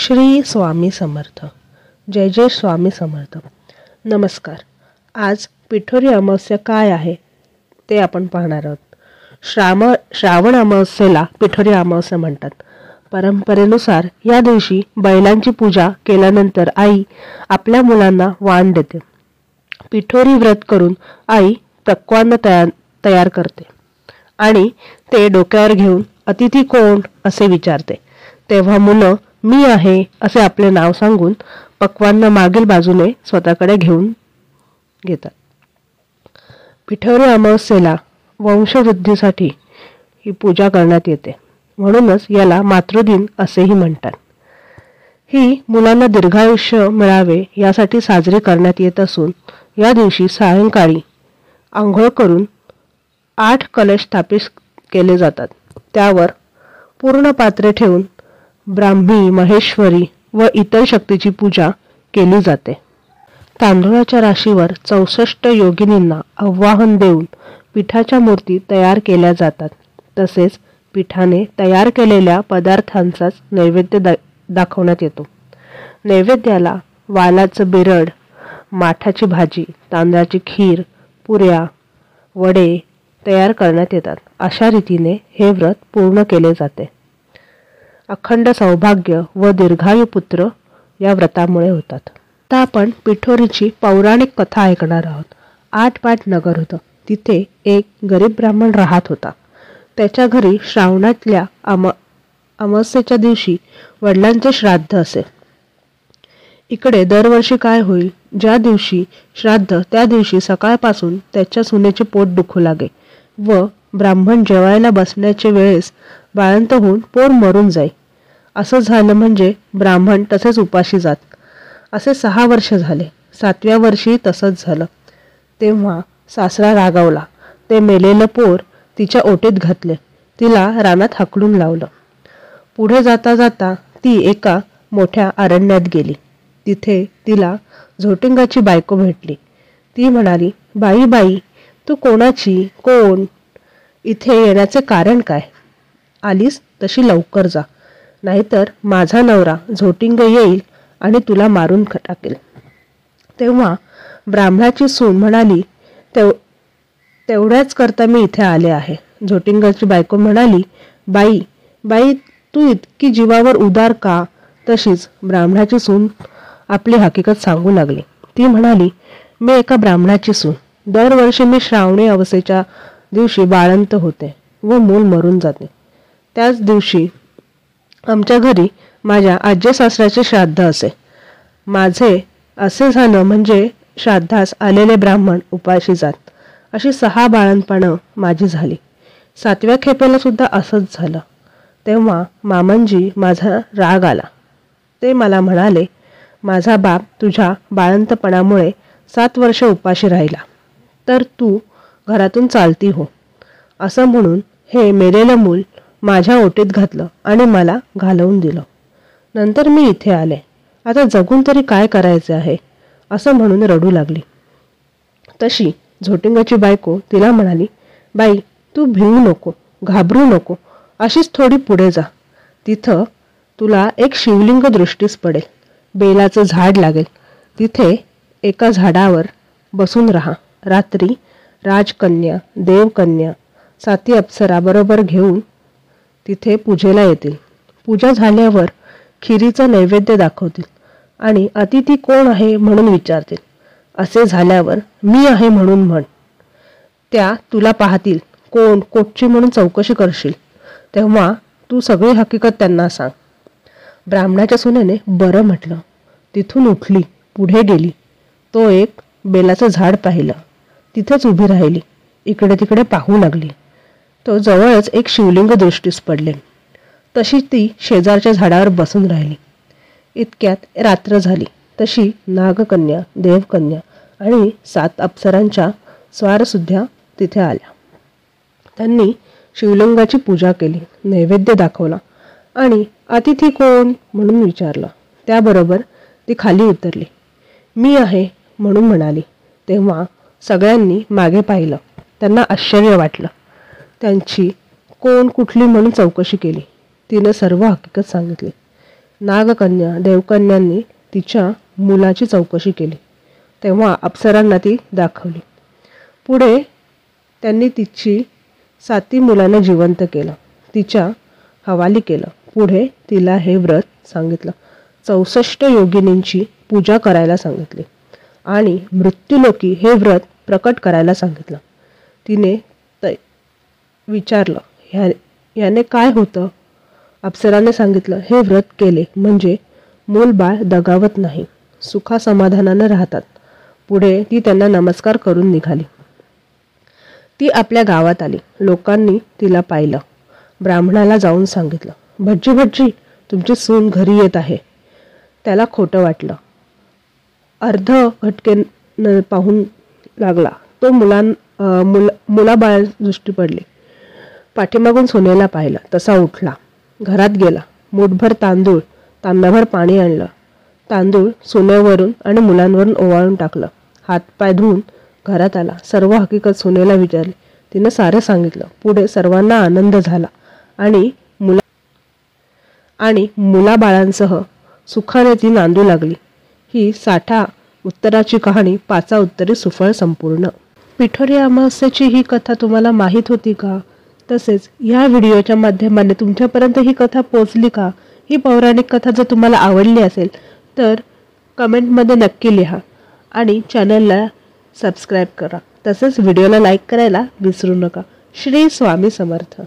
श्री स्वामी समर्थ. जय जय स्वामी समर्थ. नमस्कार. आज पिठोरी अमावस्या काय आहे ते आपण पाहणार आहोत. श्रावण अमावस्येला पिठोरी अमावस्या म्हणतात. परंपरेनुसार या दिवशी बैलांची पूजा केल्यानंतर आई आपल्या मुलांना वाण देते. पिठोरी व्रत करून आई पक्वान्न तयार करते आणि ते डोक्यावर घेऊन अतिथी कोण असे विचारते. तेव्हा मुलं मी आहे असे आपले नाव सांगून पक्वान्न मागील बाजूने स्वतःकडे घेऊन घेतात. पिठोरी अमावस्येला वंशवृद्धीसाठी ही पूजा करण्यात येते, म्हणूनच याला मातृदिन असेही म्हणतात. ही मुलांना दीर्घायुष्य मिळावे यासाठी साजरी करण्यात येत असून या दिवशी सायंकाळी आंघोळ करून 8 कलश स्थापित केले जातात. त्यावर पूर्ण पात्रे ठेवून ब्राह्मी, महेश्वरी व इतर शक्तीची पूजा केली जाते. तांदूळाच्या राशीवर 64 योगिनींना आवाहन देऊन पिठाच्या मूर्ती तयार केल्या जातात. तसेच पिठाने तयार केलेल्या पदार्थांचाच नैवेद्य दाखवण्यात येतो. नैवेद्याला वालाचं बेरड, माठाची भाजी, तांदळाची खीर, पुऱ्या, वडे तयार करण्यात येतात. अशा रीतीने हे व्रत पूर्ण केले जाते. अखंड सौभाग्य व दीर्घायू पुत्र या व्रतामुळे होतात. आता आपण पिठोरीची पौराणिक कथा ऐकणार आहोत. 8 पाट नगर होतं. तिथे एक गरीब ब्राह्मण राहत होता. त्याच्या घरी श्रावणातल्या अमावस्येच्या दिवशी वडिलांचे श्राद्ध असे. इकडे दरवर्षी काय होईल, ज्या दिवशी श्राद्ध त्या दिवशी सकाळपासून त्याच्या सुनेचे पोट दुखू लागे व ब्राह्मण जेवायला बसण्याच्या वेळेस बाळंत होऊन पोर मरून जाई. असं झालं म्हणजे ब्राह्मण तसेच उपाशी जात. असे 6 वर्ष झाले. 7व्या वर्षी तसंच झालं. तेव्हा सासरा रागावला. ते मेलेलं पोर तिच्या ओटीत घातले. तिला रानात हाकलून लावलं. पुढे जाता जाता ती एका मोठ्या अरण्यात गेली. तिथे तिला झोटिंगाची बायको भेटली. ती म्हणाली, बाई बाई, तू कोणाची, कोण, इथे येण्याचे कारण काय? आलीस तशी लवकर जा, नाहीतर माझा नवरा झोटिंग येईल आणि तुला मारून टाकेल. तेव्हा ब्राह्मणाची सून म्हणाली, तेवढ्याच करता मी इथे आले आहे. झोटिंगाची बायको म्हणाली, बाई बाई, तू इतकी जीवावर उदार का? तशीच ब्राह्मणाची सून आपली हकीकत सांगू लागली. ती म्हणाली, मी एका ब्राह्मणाची सून. दरवर्षी मी श्रावणी अमावस्येच्या दिवशी बाळंत होते व मूल मरून जाते. त्याच दिवशी आमच्या घरी माझ्या आजी सासऱ्याचे श्राद्ध असे. माझे असे झालं म्हणजे श्राद्धास आलेले ब्राह्मण उपाशी जात. अशी 6 बाळंतपणं माझी झाली. 7व्या खेपेला सुद्धा असंच झालं. तेव्हा मामनजी माझा राग आला. ते मला म्हणाले, माझा बाप तुझ्या बाळंतपणामुळे 7 वर्ष उपाशी राहिला, तर तू घरातून चालती हो. असं म्हणून हे मेलेलं मूल माझ्या ओटीत घातलं आणि मला घालवून दिलं. नंतर मी इथे आले. आता जगून तरी काय करायचे आहे, असं म्हणून रडू लागली. तशी झोटिंगाची बायको तिला म्हणाली, बाई, तू भिवू नको, घाबरू नको, अशीच थोडी पुढे जा. तिथं तुला एक शिवलिंग दृष्टीस पडेल. बेलाचं झाड लागेल. तिथे एका झाडावर बसून राहा. रात्री राजकन्या, देवकन्या, 7 अप्सरा बरोबर घेऊन तिथे पूजेला येतील. पूजा झाल्यावर खिरीचा नैवेद्य दाखवतील आणि अतिथी कोण आहे म्हणून विचारतील. असे झाल्यावर मी आहे म्हणून म्हण. त्या तुला पाहतील. कोण, कोटची म्हणून चौकशी करशील. तेव्हा तू सगळी हकीकत त्यांना सांग. ब्राह्मणाच्या सुनेने बरं म्हटलं. तिथून उठली, पुढे गेली. तो एक बेलाचं झाड पाहिलं. तिथेच उभी राहिली. इकडे तिकडे पाहू लागली. तो जवळच एक शिवलिंग दृष्टीस पडले. तशी ती शेजारच्या झाडावर बसून राहिली. इतक्यात रात्र झाली. तशी नागकन्या, देवकन्या आणि 7 अप्सरांच्या स्वारसुद्धा तिथे आल्या. त्यांनी शिवलिंगाची पूजा केली, नैवेद्य दाखवला आणि अतिथी कोण म्हणून विचारलं. त्याबरोबर ती खाली उतरली. मी आहे म्हणून म्हणाली. तेव्हा सगळ्यांनी मागे पाहिलं. त्यांना आश्चर्य वाटलं. त्यांची कोण, कुठली म्हणून चौकशी केली. तिनं सर्व हकीकत सांगितली. नागकन्या देवकन्यांनी तिच्या मुलाची चौकशी केली, तेव्हा अप्सरांना ती दाखवली. पुढे त्यांनी तिची 7 मुलांना जिवंत केलं, तिच्या हवाली केलं. पुढे तिला हे व्रत सांगितलं. 64 योगिनींची पूजा करायला सांगितली आणि मृत्यूलोकी हे व्रत प्रकट करायला सांगितलं. तिने विचारलं, याने काय होतं? अप्सराने सांगितलं, हे व्रत केले म्हणजे मूलबाळ दगावत नाही, सुखासमाधानानं राहतात. पुढे ती त्यांना नमस्कार करून निघाली. ती आपल्या गावात आली. लोकांनी तिला पाहिलं. ब्राह्मणाला जाऊन सांगितलं, भटजी भटजी, तुमची सून घरी येत आहे. त्याला खोटं वाटलं. अर्ध घटके पाहून लागला. तो मुलाबाळ दृष्टी पडली. पाठीमागून सोन्याला पाहिलं. तसा उठला, घरात गेला. मूठभर तांदूळ, तांब्याभर पाणी आणलं. तांदूळ सोन्यावरून आणि मुलांवरून ओवाळून टाकलं. हातपाय धुवून घरात आला. सर्व हकीकत सोन्याला विचारली. तिनं सारं सांगितलं. पुढे सर्वांना आनंद झाला आणि मुलाबाळांसह सुखाने ती नांदू लागली. ही 60 उत्तराची कहाणी 5 उत्तरे सुफळ संपूर्ण. पिठोरी अमावस्येची ही कथा तुम्हाला माहीत होती का? तसेच ह्या व्हिडिओच्या माध्यमाने तुमच्यापर्यंत ही कथा पोहोचली का? ही पौराणिक कथा जर तुम्हाला आवडली असेल तर कमेंटमध्ये नक्की लिहा आणि चॅनलला सबस्क्राईब करा. तसेच व्हिडिओला लाईक करायला विसरू नका. श्री स्वामी समर्थ.